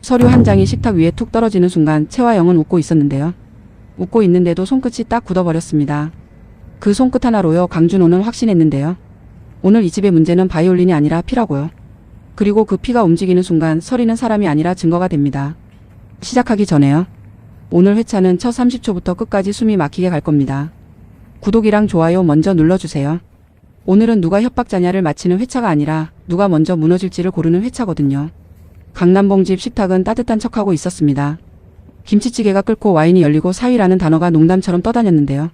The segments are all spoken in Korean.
서류 한 장이 식탁 위에 툭 떨어지는 순간 채화영은 웃고 있었는데요. 웃고 있는데도 손끝이 딱 굳어버렸습니다. 그 손끝 하나로요 강준호는 확신했는데요. 오늘 이 집의 문제는 바이올린이 아니라 피라고요. 그리고 그 피가 움직이는 순간 서리는 사람이 아니라 증거가 됩니다. 시작하기 전에요. 오늘 회차는 첫 30초부터 끝까지 숨이 막히게 갈 겁니다. 구독이랑 좋아요 먼저 눌러주세요. 오늘은 누가 협박자냐를 맞히는 회차가 아니라 누가 먼저 무너질지를 고르는 회차거든요. 강남봉 집 식탁은 따뜻한 척하고 있었습니다. 김치찌개가 끓고 와인이 열리고 사위라는 단어가 농담처럼 떠다녔는데요.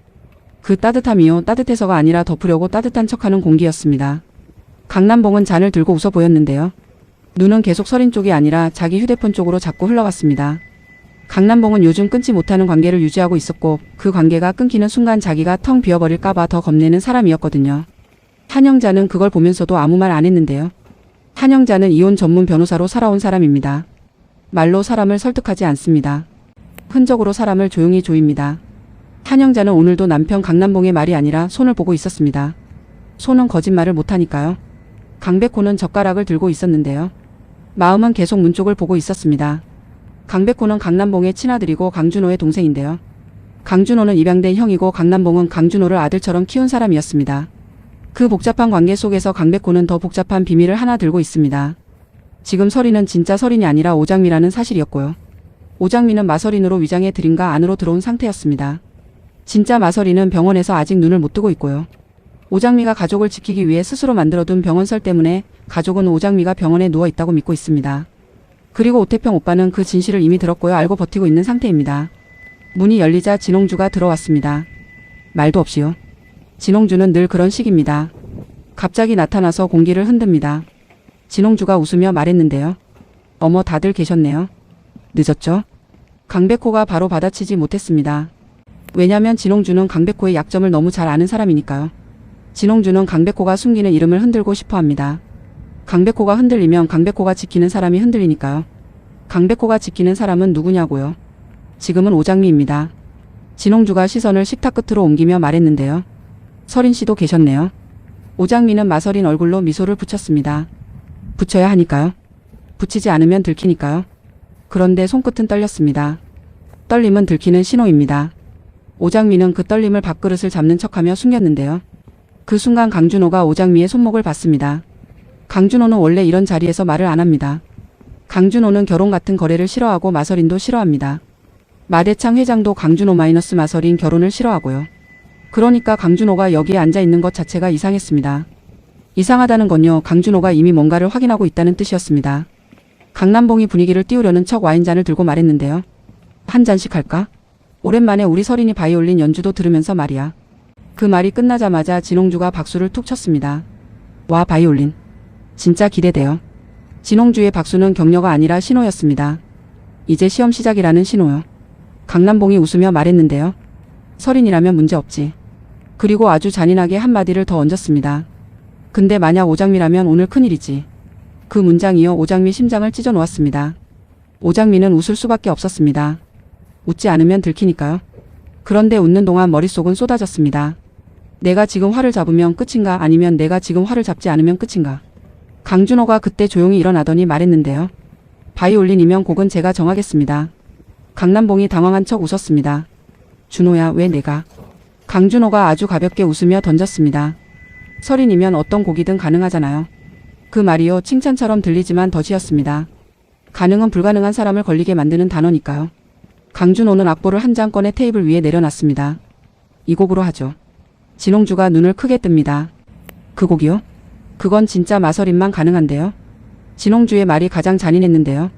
그 따뜻함이요 따뜻해서가 아니라 덮으려고 따뜻한 척하는 공기였습니다. 강남봉은 잔을 들고 웃어 보였는데요. 눈은 계속 서린 쪽이 아니라 자기 휴대폰 쪽으로 자꾸 흘러갔습니다. 강남봉은 요즘 끊지 못하는 관계를 유지하고 있었고 그 관계가 끊기는 순간 자기가 텅 비어버릴까봐 더 겁내는 사람이었거든요. 한영자는 그걸 보면서도 아무 말 안 했는데요. 한영자는 이혼 전문 변호사로 살아온 사람입니다. 말로 사람을 설득하지 않습니다. 흔적으로 사람을 조용히 조입니다. 한영자는 오늘도 남편 강남봉의 말이 아니라 손을 보고 있었습니다. 손은 거짓말을 못하니까요. 강백호는 젓가락을 들고 있었는데요. 마음은 계속 문 쪽을 보고 있었습니다. 강백호는 강남봉의 친아들이고 강준호의 동생인데요. 강준호는 입양된 형이고 강남봉은 강준호를 아들처럼 키운 사람이었습니다. 그 복잡한 관계 속에서 강백호는 더 복잡한 비밀을 하나 들고 있습니다. 지금 서린은 진짜 서린이 아니라 오장미라는 사실이었고요. 오장미는 마서린으로 위장해 들인가 안으로 들어온 상태였습니다. 진짜 마서린은 병원에서 아직 눈을 못 뜨고 있고요. 오장미가 가족을 지키기 위해 스스로 만들어둔 병원설 때문에 가족은 오장미가 병원에 누워있다고 믿고 있습니다. 그리고 오태평 오빠는 그 진실을 이미 들었고요. 알고 버티고 있는 상태입니다. 문이 열리자 진홍주가 들어왔습니다. 말도 없이요. 진홍주는 늘 그런 식입니다. 갑자기 나타나서 공기를 흔듭니다. 진홍주가 웃으며 말했는데요. 어머 다들 계셨네요. 늦었죠? 강백호가 바로 받아치지 못했습니다. 왜냐면 진홍주는 강백호의 약점을 너무 잘 아는 사람이니까요. 진홍주는 강백호가 숨기는 이름을 흔들고 싶어합니다. 강백호가 흔들리면 강백호가 지키는 사람이 흔들리니까요. 강백호가 지키는 사람은 누구냐고요. 지금은 오장미입니다. 진홍주가 시선을 식탁 끝으로 옮기며 말했는데요. 서린씨도 계셨네요. 오장미는 마서린 얼굴로 미소를 붙였습니다. 붙여야 하니까요. 붙이지 않으면 들키니까요. 그런데 손끝은 떨렸습니다. 떨림은 들키는 신호입니다. 오장미는 그 떨림을 밥그릇을 잡는 척하며 숨겼는데요. 그 순간 강준호가 오장미의 손목을 봤습니다. 강준호는 원래 이런 자리에서 말을 안 합니다. 강준호는 결혼 같은 거래를 싫어하고 마서린도 싫어합니다. 마대창 회장도 강준호 마이너스 마서린 결혼을 싫어하고요. 그러니까 강준호가 여기에 앉아있는 것 자체가 이상했습니다. 이상하다는 건요. 강준호가 이미 뭔가를 확인하고 있다는 뜻이었습니다. 강남봉이 분위기를 띄우려는 척 와인잔을 들고 말했는데요. 한 잔씩 할까? 오랜만에 우리 서린이 바이올린 연주도 들으면서 말이야. 그 말이 끝나자마자 진홍주가 박수를 툭 쳤습니다. 와 바이올린. 진짜 기대돼요. 진홍주의 박수는 격려가 아니라 신호였습니다. 이제 시험 시작이라는 신호요. 강남봉이 웃으며 말했는데요. 서린이라면 문제없지. 그리고 아주 잔인하게 한마디를 더 얹었습니다. 근데 만약 오장미라면 오늘 큰일이지. 그 문장이요 오장미 심장을 찢어 놓았습니다. 오장미는 웃을 수밖에 없었습니다. 웃지 않으면 들키니까요. 그런데 웃는 동안 머릿속은 쏟아졌습니다. 내가 지금 화를 잡으면 끝인가 아니면 내가 지금 화를 잡지 않으면 끝인가. 강준호가 그때 조용히 일어나더니 말했는데요. 바이올린이면 곡은 제가 정하겠습니다. 강남봉이 당황한 척 웃었습니다. 준호야 왜 내가. 강준호가 아주 가볍게 웃으며 던졌습니다. 서린이면 어떤 곡이든 가능하잖아요. 그 말이요 칭찬처럼 들리지만 덫이었습니다. 가능은 불가능한 사람을 걸리게 만드는 단어니까요. 강준호는 악보를 한 장 꺼내 테이블 위에 내려놨습니다. 이 곡으로 하죠. 진홍주가 눈을 크게 뜹니다. 그 곡이요? 그건 진짜 마서린만 가능한데요. 진홍주의 말이 가장 잔인했는데요.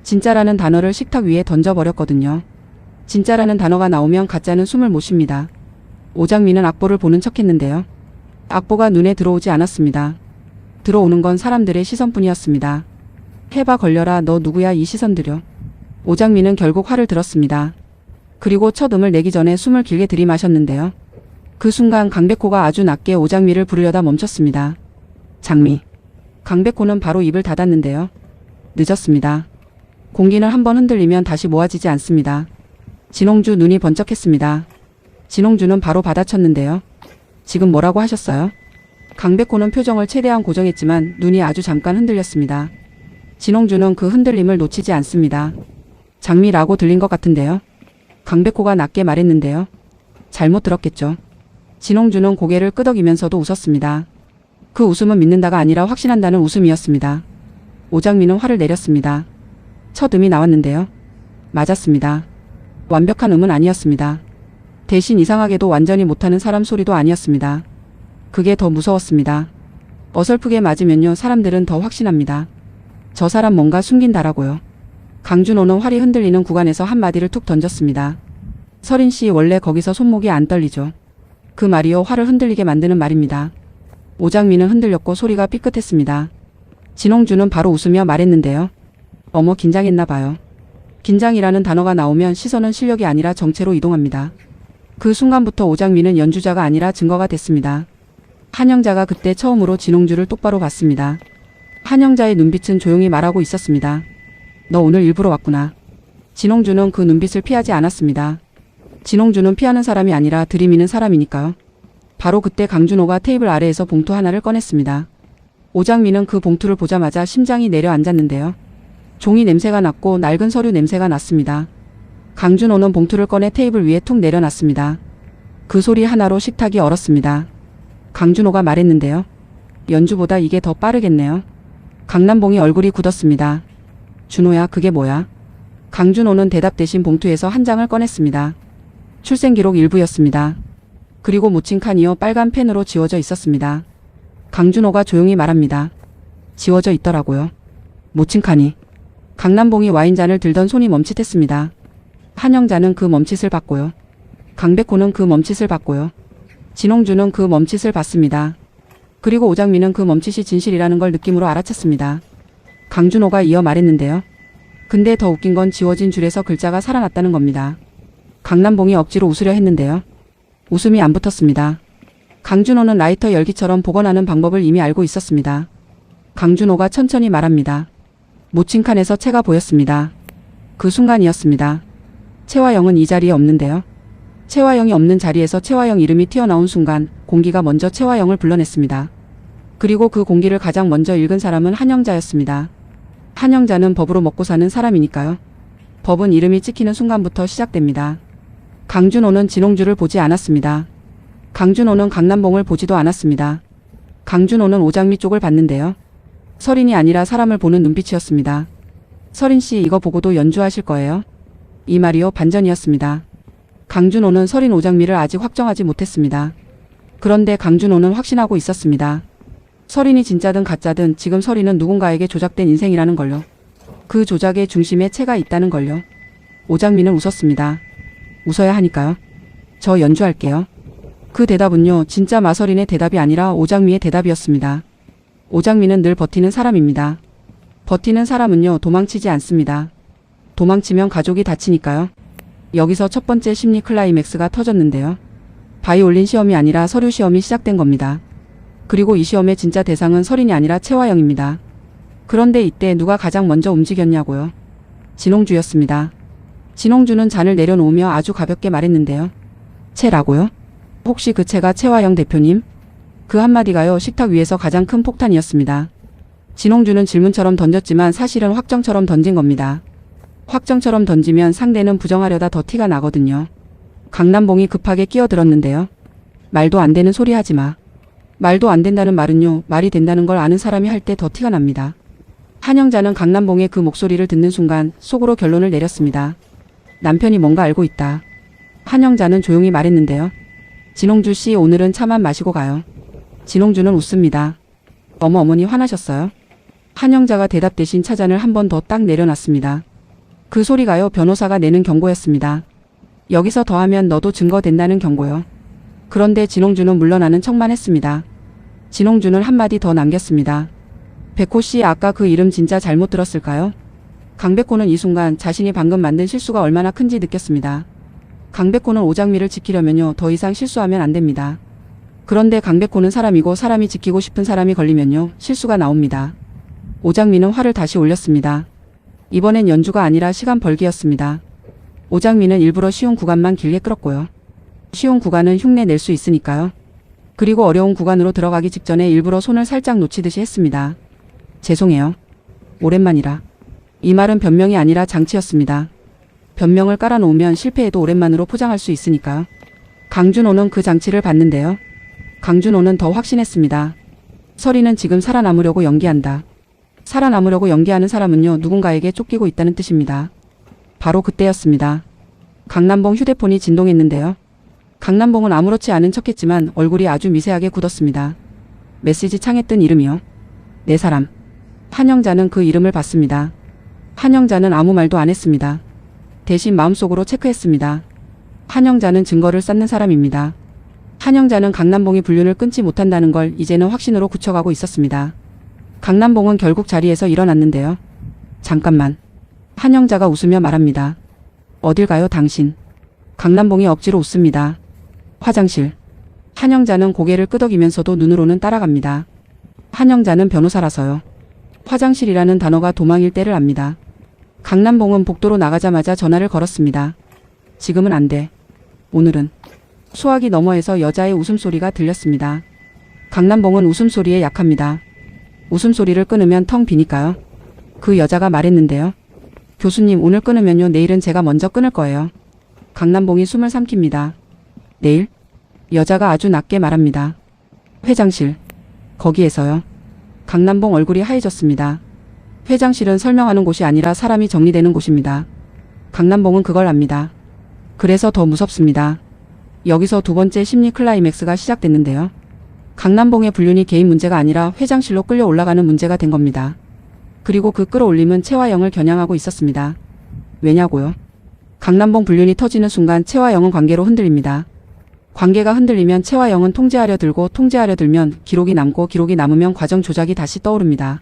진짜라는 단어를 식탁 위에 던져버렸거든요. 진짜라는 단어가 나오면 가짜는 숨을 못 쉽니다. 오장미는 악보를 보는 척했는데요. 악보가 눈에 들어오지 않았습니다. 들어오는 건 사람들의 시선뿐이었습니다. 해봐 걸려라 너 누구야 이 시선들여. 오장미는 결국 화를 들었습니다. 그리고 첫 음을 내기 전에 숨을 길게 들이마셨는데요. 그 순간 강백호가 아주 낮게 오장미를 부르려다 멈췄습니다. 장미. 강백호는 바로 입을 닫았는데요. 늦었습니다. 공기는 한번 흔들리면 다시 모아지지 않습니다. 진홍주 눈이 번쩍했습니다. 진홍주는 바로 받아쳤는데요. 지금 뭐라고 하셨어요? 강백호는 표정을 최대한 고정했지만 눈이 아주 잠깐 흔들렸습니다. 진홍주는 그 흔들림을 놓치지 않습니다. 장미라고 들린 것 같은데요. 강백호가 낮게 말했는데요. 잘못 들었겠죠. 진홍주는 고개를 끄덕이면서도 웃었습니다. 그 웃음은 믿는다가 아니라 확신한다는 웃음이었습니다. 오장미는 화를 내렸습니다. 첫 음이 나왔는데요. 맞았습니다. 완벽한 음은 아니었습니다. 대신 이상하게도 완전히 못하는 사람 소리도 아니었습니다. 그게 더 무서웠습니다. 어설프게 맞으면요 사람들은 더 확신합니다. 저 사람 뭔가 숨긴다라고요. 강준호는 활이 흔들리는 구간에서 한마디를 툭 던졌습니다. 서린씨 원래 거기서 손목이 안 떨리죠. 그 말이요 활을 흔들리게 만드는 말입니다. 오장미는 흔들렸고 소리가 삐끗했습니다. 진홍주는 바로 웃으며 말했는데요. 어머 긴장했나 봐요. 긴장이라는 단어가 나오면 시선은 실력이 아니라 정체로 이동합니다. 그 순간부터 오장미는 연주자가 아니라 증거가 됐습니다. 한영자가 그때 처음으로 진홍주를 똑바로 봤습니다. 한영자의 눈빛은 조용히 말하고 있었습니다. 너 오늘 일부러 왔구나. 진홍주는 그 눈빛을 피하지 않았습니다. 진홍주는 피하는 사람이 아니라 들이미는 사람이니까요. 바로 그때 강준호가 테이블 아래에서 봉투 하나를 꺼냈습니다. 오장미는 그 봉투를 보자마자 심장이 내려앉았는데요. 종이 냄새가 났고 낡은 서류 냄새가 났습니다. 강준호는 봉투를 꺼내 테이블 위에 툭 내려놨습니다. 그 소리 하나로 식탁이 얼었습니다. 강준호가 말했는데요. 연주보다 이게 더 빠르겠네요. 강남봉이 얼굴이 굳었습니다. 준호야 그게 뭐야? 강준호는 대답 대신 봉투에서 한 장을 꺼냈습니다. 출생기록 일부였습니다. 그리고 묻힌 칸이요 빨간 펜으로 지워져 있었습니다. 강준호가 조용히 말합니다. 지워져 있더라고요. 묻힌 칸이. 강남봉이 와인잔을 들던 손이 멈칫했습니다. 한영자는 그 멈칫을 봤고요. 강백호는 그 멈칫을 봤고요. 진홍주는 그 멈칫을 봤습니다. 그리고 오장미는 그 멈칫이 진실이라는 걸 느낌으로 알아챘습니다. 강준호가 이어 말했는데요. 근데 더 웃긴 건 지워진 줄에서 글자가 살아났다는 겁니다. 강남봉이 억지로 웃으려 했는데요. 웃음이 안 붙었습니다. 강준호는 라이터 열기처럼 복원하는 방법을 이미 알고 있었습니다. 강준호가 천천히 말합니다. 묻힌 칸에서 채가 보였습니다. 그 순간이었습니다. 채화영은 이 자리에 없는데요. 채화영이 없는 자리에서 채화영 이름이 튀어나온 순간 공기가 먼저 채화영을 불러냈습니다. 그리고 그 공기를 가장 먼저 읽은 사람은 한영자였습니다. 한영자는 법으로 먹고 사는 사람이니까요. 법은 이름이 찍히는 순간부터 시작됩니다. 강준호는 진홍주를 보지 않았습니다. 강준호는 강남봉을 보지도 않았습니다. 강준호는 오장미 쪽을 봤는데요. 서린이 아니라 사람을 보는 눈빛이었습니다. 서린씨 이거 보고도 연주하실 거예요? 이 말이요 반전이었습니다. 강준호는 서린 오장미를 아직 확정하지 못했습니다. 그런데 강준호는 확신하고 있었습니다. 서린이 진짜든 가짜든 지금 서린은 누군가에게 조작된 인생이라는 걸요. 그 조작의 중심에 채가 있다는 걸요. 오장미는 웃었습니다. 웃어야 하니까요. 저 연주할게요. 그 대답은요 진짜 마서린의 대답이 아니라 오장미의 대답이었습니다. 오장미는 늘 버티는 사람입니다. 버티는 사람은요 도망치지 않습니다. 도망치면 가족이 다치니까요. 여기서 첫 번째 심리 클라이맥스가 터졌는데요. 바이올린 시험이 아니라 서류 시험이 시작된 겁니다. 그리고 이 시험의 진짜 대상은 서린이 아니라 채화영입니다. 그런데 이때 누가 가장 먼저 움직였냐고요. 진홍주였습니다. 진홍주는 잔을 내려놓으며 아주 가볍게 말했는데요. 채라고요? 혹시 그 채가 채화영 대표님? 그 한마디가요 식탁 위에서 가장 큰 폭탄이었습니다. 진홍주는 질문처럼 던졌지만 사실은 확정처럼 던진 겁니다. 확정처럼 던지면 상대는 부정하려다 더 티가 나거든요. 강남봉이 급하게 끼어들었는데요. 말도 안 되는 소리 하지 마. 말도 안 된다는 말은요 말이 된다는 걸 아는 사람이 할 때 더 티가 납니다. 한영자는 강남봉의 그 목소리를 듣는 순간 속으로 결론을 내렸습니다. 남편이 뭔가 알고 있다. 한영자는 조용히 말했는데요. 진홍주 씨 오늘은 차만 마시고 가요. 진홍주는 웃습니다. 어머니 화나셨어요? 한영자가 대답 대신 차잔을 한 번 더 딱 내려놨습니다. 그 소리가요 변호사가 내는 경고였습니다. 여기서 더하면 너도 증거된다는 경고요. 그런데 진홍주는 물러나는 척만 했습니다. 진홍주는 한마디 더 남겼습니다. 백호 씨 아까 그 이름 진짜 잘못 들었을까요? 강백호는 이 순간 자신이 방금 만든 실수가 얼마나 큰지 느꼈습니다. 강백호는 오장미를 지키려면요 더 이상 실수하면 안 됩니다. 그런데 강백호는 사람이고 사람이 지키고 싶은 사람이 걸리면요 실수가 나옵니다. 오장미는 화를 다시 올렸습니다. 이번엔 연주가 아니라 시간 벌기였습니다. 오장미는 일부러 쉬운 구간만 길게 끌었고요. 쉬운 구간은 흉내 낼 수 있으니까요. 그리고 어려운 구간으로 들어가기 직전에 일부러 손을 살짝 놓치듯이 했습니다. 죄송해요. 오랜만이라. 이 말은 변명이 아니라 장치였습니다. 변명을 깔아놓으면 실패해도 오랜만으로 포장할 수 있으니까요. 강준호는 그 장치를 봤는데요. 강준호는 더 확신했습니다. 설이는 지금 살아남으려고 연기한다. 살아남으려고 연기하는 사람은요, 누군가에게 쫓기고 있다는 뜻입니다. 바로 그때였습니다. 강남봉 휴대폰이 진동했는데요. 강남봉은 아무렇지 않은 척했지만 얼굴이 아주 미세하게 굳었습니다. 메시지 창에 뜬 이름이요. 내 사람. 한영자는 그 이름을 봤습니다. 한영자는 아무 말도 안 했습니다. 대신 마음속으로 체크했습니다. 한영자는 증거를 쌓는 사람입니다. 한영자는 강남봉이 불륜을 끊지 못한다는 걸 이제는 확신으로 굳혀가고 있었습니다. 강남봉은 결국 자리에서 일어났는데요. 잠깐만. 한영자가 웃으며 말합니다. 어딜 가요 당신? 강남봉이 억지로 웃습니다. 화장실. 한영자는 고개를 끄덕이면서도 눈으로는 따라갑니다. 한영자는 변호사라서요. 화장실이라는 단어가 도망일 때를 압니다. 강남봉은 복도로 나가자마자 전화를 걸었습니다. 지금은 안 돼. 오늘은. 수화기 너머에서 여자의 웃음소리가 들렸습니다. 강남봉은 웃음소리에 약합니다. 웃음소리를 끊으면 텅 비니까요. 그 여자가 말했는데요. 교수님 오늘 끊으면요 내일은 제가 먼저 끊을 거예요. 강남봉이 숨을 삼킵니다. 내일? 여자가 아주 낮게 말합니다. 회장실. 거기에서요. 강남봉 얼굴이 하얘졌습니다. 회장실은 설명하는 곳이 아니라 사람이 정리되는 곳입니다. 강남봉은 그걸 압니다. 그래서 더 무섭습니다. 여기서 두 번째 심리 클라이맥스가 시작됐는데요. 강남봉의 불륜이 개인 문제가 아니라 회장실로 끌려 올라가는 문제가 된 겁니다. 그리고 그 끌어올림은 채화영을 겨냥하고 있었습니다. 왜냐고요? 강남봉 불륜이 터지는 순간 채화영은 관계로 흔들립니다. 관계가 흔들리면 채화영은 통제하려 들고 통제하려 들면 기록이 남고 기록이 남으면 과정 조작이 다시 떠오릅니다.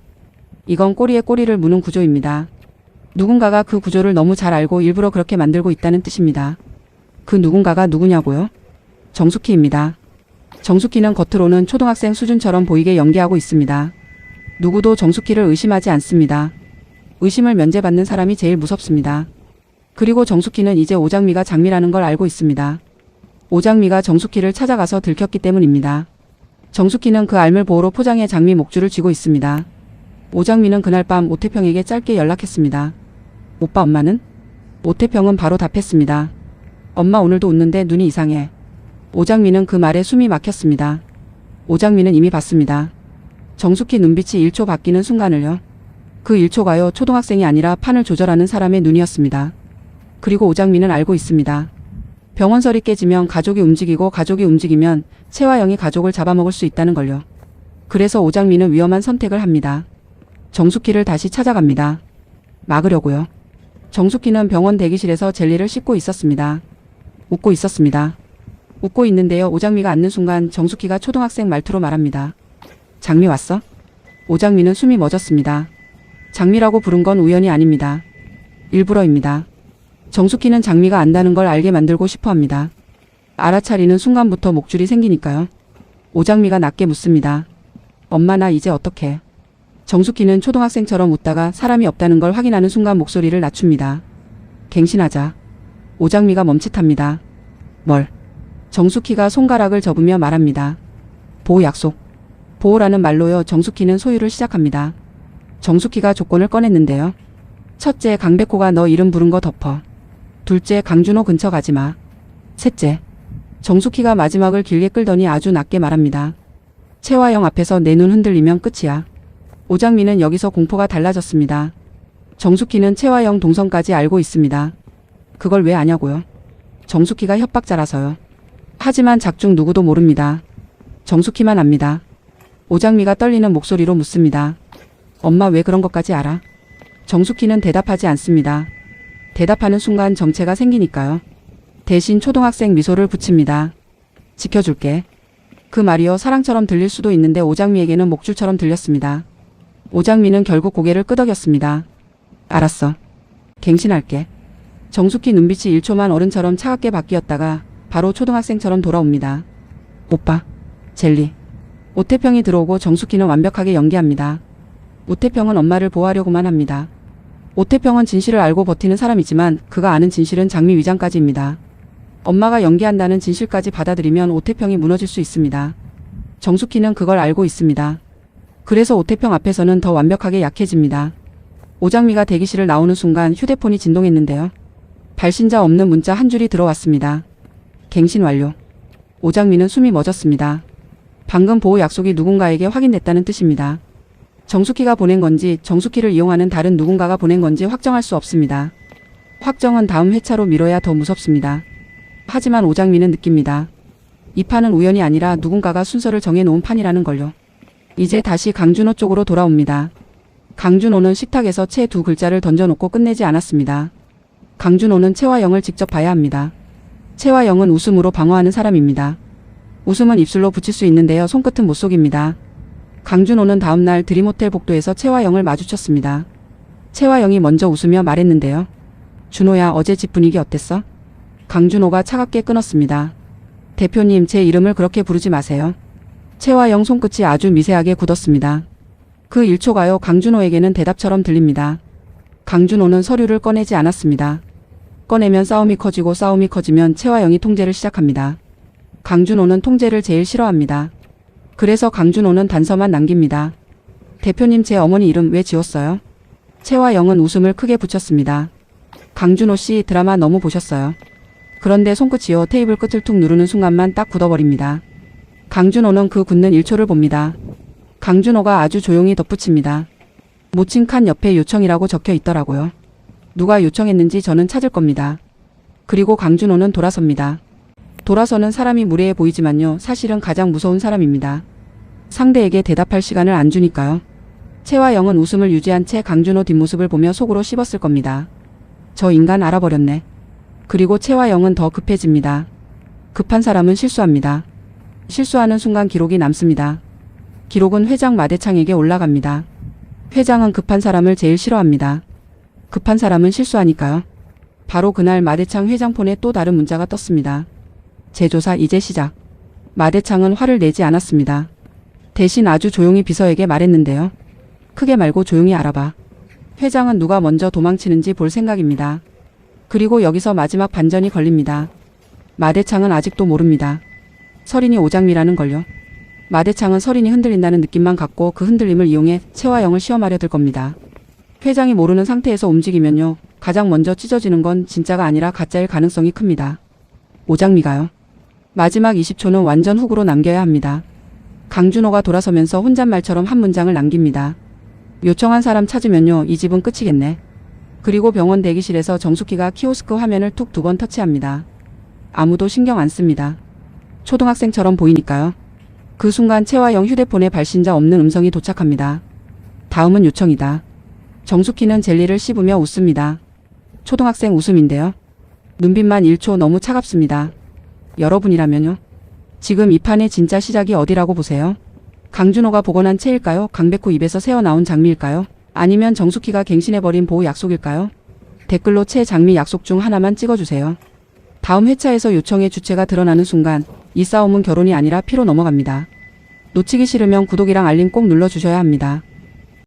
이건 꼬리에 꼬리를 무는 구조입니다. 누군가가 그 구조를 너무 잘 알고 일부러 그렇게 만들고 있다는 뜻입니다. 그 누군가가 누구냐고요? 정숙희입니다. 정숙희는 겉으로는 초등학생 수준처럼 보이게 연기하고 있습니다. 누구도 정숙희를 의심하지 않습니다. 의심을 면제받는 사람이 제일 무섭습니다. 그리고 정숙희는 이제 오장미가 장미라는 걸 알고 있습니다. 오장미가 정숙희를 찾아가서 들켰기 때문입니다. 정숙희는 그 알물 보호로 포장해 장미 목줄을 쥐고 있습니다. 오장미는 그날 밤 오태평에게 짧게 연락했습니다. 오빠 엄마는? 오태평은 바로 답했습니다. 엄마 오늘도 웃는데 눈이 이상해. 오장미는 그 말에 숨이 막혔습니다. 오장미는 이미 봤습니다. 정숙희 눈빛이 1초 바뀌는 순간을요. 그 1초가요 초등학생이 아니라 판을 조절하는 사람의 눈이었습니다. 그리고 오장미는 알고 있습니다. 병원설이 깨지면 가족이 움직이고 가족이 움직이면 채화영이 가족을 잡아먹을 수 있다는 걸요. 그래서 오장미는 위험한 선택을 합니다. 정숙희를 다시 찾아갑니다. 막으려고요. 정숙희는 병원 대기실에서 젤리를 씹고 있었습니다. 웃고 있었습니다. 웃고 있는데요. 오장미가 앉는 순간 정숙희가 초등학생 말투로 말합니다. 장미 왔어? 오장미는 숨이 멎었습니다. 장미라고 부른 건 우연이 아닙니다. 일부러입니다. 정숙희는 장미가 안다는 걸 알게 만들고 싶어 합니다. 알아차리는 순간부터 목줄이 생기니까요. 오장미가 낮게 묻습니다. 엄마 나 이제 어떡해? 정숙희는 초등학생처럼 웃다가 사람이 없다는 걸 확인하는 순간 목소리를 낮춥니다. 갱신하자. 오장미가 멈칫합니다. 뭘? 정숙희가 손가락을 접으며 말합니다. 보호 약속. 보호라는 말로요. 정숙희는 소유를 시작합니다. 정숙희가 조건을 꺼냈는데요. 첫째, 강백호가 너 이름 부른 거 덮어. 둘째, 강준호 근처 가지마. 셋째, 정숙희가 마지막을 길게 끌더니 아주 낮게 말합니다. 채화영 앞에서 내 눈 흔들리면 끝이야. 오장미는 여기서 공포가 달라졌습니다. 정숙희는 채화영 동선까지 알고 있습니다. 그걸 왜 아냐고요? 정숙희가 협박자라서요. 하지만 작중 누구도 모릅니다. 정숙희만 압니다. 오장미가 떨리는 목소리로 묻습니다. 엄마 왜 그런 것까지 알아? 정숙희는 대답하지 않습니다. 대답하는 순간 정체가 생기니까요. 대신 초등학생 미소를 붙입니다. 지켜줄게. 그 말이요 사랑처럼 들릴 수도 있는데 오장미에게는 목줄처럼 들렸습니다. 오장미는 결국 고개를 끄덕였습니다. 알았어. 갱신할게. 정숙희 눈빛이 1초만 어른처럼 차갑게 바뀌었다가 바로 초등학생처럼 돌아옵니다. 오빠. 젤리. 오태평이 들어오고 정숙희는 완벽하게 연기합니다. 오태평은 엄마를 보호하려고만 합니다. 오태평은 진실을 알고 버티는 사람이지만 그가 아는 진실은 장미 위장까지입니다. 엄마가 연기한다는 진실까지 받아들이면 오태평이 무너질 수 있습니다. 정숙희는 그걸 알고 있습니다. 그래서 오태평 앞에서는 더 완벽하게 약해집니다. 오장미가 대기실을 나오는 순간 휴대폰이 진동했는데요. 발신자 없는 문자 한 줄이 들어왔습니다. 갱신 완료. 오장미는 숨이 멎었습니다. 방금 보호 약속이 누군가에게 확인됐다는 뜻입니다. 정숙희가 보낸 건지 정숙희를 이용하는 다른 누군가가 보낸 건지 확정할 수 없습니다. 확정은 다음 회차로 미뤄야 더 무섭습니다. 하지만 오장미는 느낍니다. 이 판은 우연이 아니라 누군가가 순서를 정해놓은 판이라는 걸요. 이제 다시 강준호 쪽으로 돌아옵니다. 강준호는 식탁에서 채 두 글자를 던져놓고 끝내지 않았습니다. 강준호는 채와 영을 직접 봐야 합니다. 채와 영은 웃음으로 방어하는 사람입니다. 웃음은 입술로 붙일 수 있는데요. 손끝은 못 속입니다. 강준호는 다음날 드림호텔 복도에서 채와 영을 마주쳤습니다. 채와 영이 먼저 웃으며 말했는데요. 준호야, 어제 집 분위기 어땠어? 강준호가 차갑게 끊었습니다. 대표님, 제 이름을 그렇게 부르지 마세요. 채와 영 손끝이 아주 미세하게 굳었습니다. 그 1초가요 강준호에게는 대답처럼 들립니다. 강준호는 서류를 꺼내지 않았습니다. 꺼내면 싸움이 커지고 싸움이 커지면 채와 영이 통제를 시작합니다. 강준호는 통제를 제일 싫어합니다. 그래서 강준호는 단서만 남깁니다. 대표님, 제 어머니 이름 왜 지웠어요? 채와 영은 웃음을 크게 붙였습니다. 강준호 씨, 드라마 너무 보셨어요. 그런데 손끝이요 테이블 끝을 툭 누르는 순간만 딱 굳어버립니다. 강준호는 그 굳는 1초를 봅니다. 강준호가 아주 조용히 덧붙입니다. 모친 칸 옆에 요청이라고 적혀 있더라고요. 누가 요청했는지 저는 찾을 겁니다. 그리고 강준호는 돌아섭니다. 돌아서는 사람이 무례해 보이지만요, 사실은 가장 무서운 사람입니다. 상대에게 대답할 시간을 안 주니까요. 채와 영은 웃음을 유지한 채 강준호 뒷모습을 보며 속으로 씹었을 겁니다. 저 인간 알아버렸네. 그리고 채와 영은 더 급해집니다. 급한 사람은 실수합니다. 실수하는 순간 기록이 남습니다. 기록은 회장 마대창에게 올라갑니다. 회장은 급한 사람을 제일 싫어합니다. 급한 사람은 실수하니까요. 바로 그날 마대창 회장 폰에 또 다른 문자가 떴습니다. 재조사 이제 시작. 마대창은 화를 내지 않았습니다. 대신 아주 조용히 비서에게 말했는데요. 크게 말고 조용히 알아봐. 회장은 누가 먼저 도망치는지 볼 생각입니다. 그리고 여기서 마지막 반전이 걸립니다. 마대창은 아직도 모릅니다. 설인이 오장미라는 걸요. 마대창은 설인이 흔들린다는 느낌만 갖고 그 흔들림을 이용해 채와 영을 시험하려 들 겁니다. 회장이 모르는 상태에서 움직이면요, 가장 먼저 찢어지는 건 진짜가 아니라 가짜일 가능성이 큽니다. 오장미가요. 마지막 20초는 완전 훅으로 남겨야 합니다. 강준호가 돌아서면서 혼잣말처럼 한 문장을 남깁니다. 요청한 사람 찾으면요, 이 집은 끝이겠네. 그리고 병원 대기실에서 정숙희가 키오스크 화면을 툭 2번 터치합니다. 아무도 신경 안 씁니다. 초등학생처럼 보이니까요. 그 순간 채와 영 휴대폰에 발신자 없는 음성이 도착합니다. 다음은 요청이다. 정숙희는 젤리를 씹으며 웃습니다. 초등학생 웃음인데요. 눈빛만 1초 너무 차갑습니다. 여러분이라면요? 지금 이 판의 진짜 시작이 어디라고 보세요? 강준호가 복원한 채일까요? 강백호 입에서 새어나온 장미일까요? 아니면 정숙희가 갱신해버린 보호 약속일까요? 댓글로 채 장미 약속 중 하나만 찍어주세요. 다음 회차에서 요청의 주체가 드러나는 순간 이 싸움은 결혼이 아니라 피로 넘어갑니다. 놓치기 싫으면 구독이랑 알림 꼭 눌러주셔야 합니다.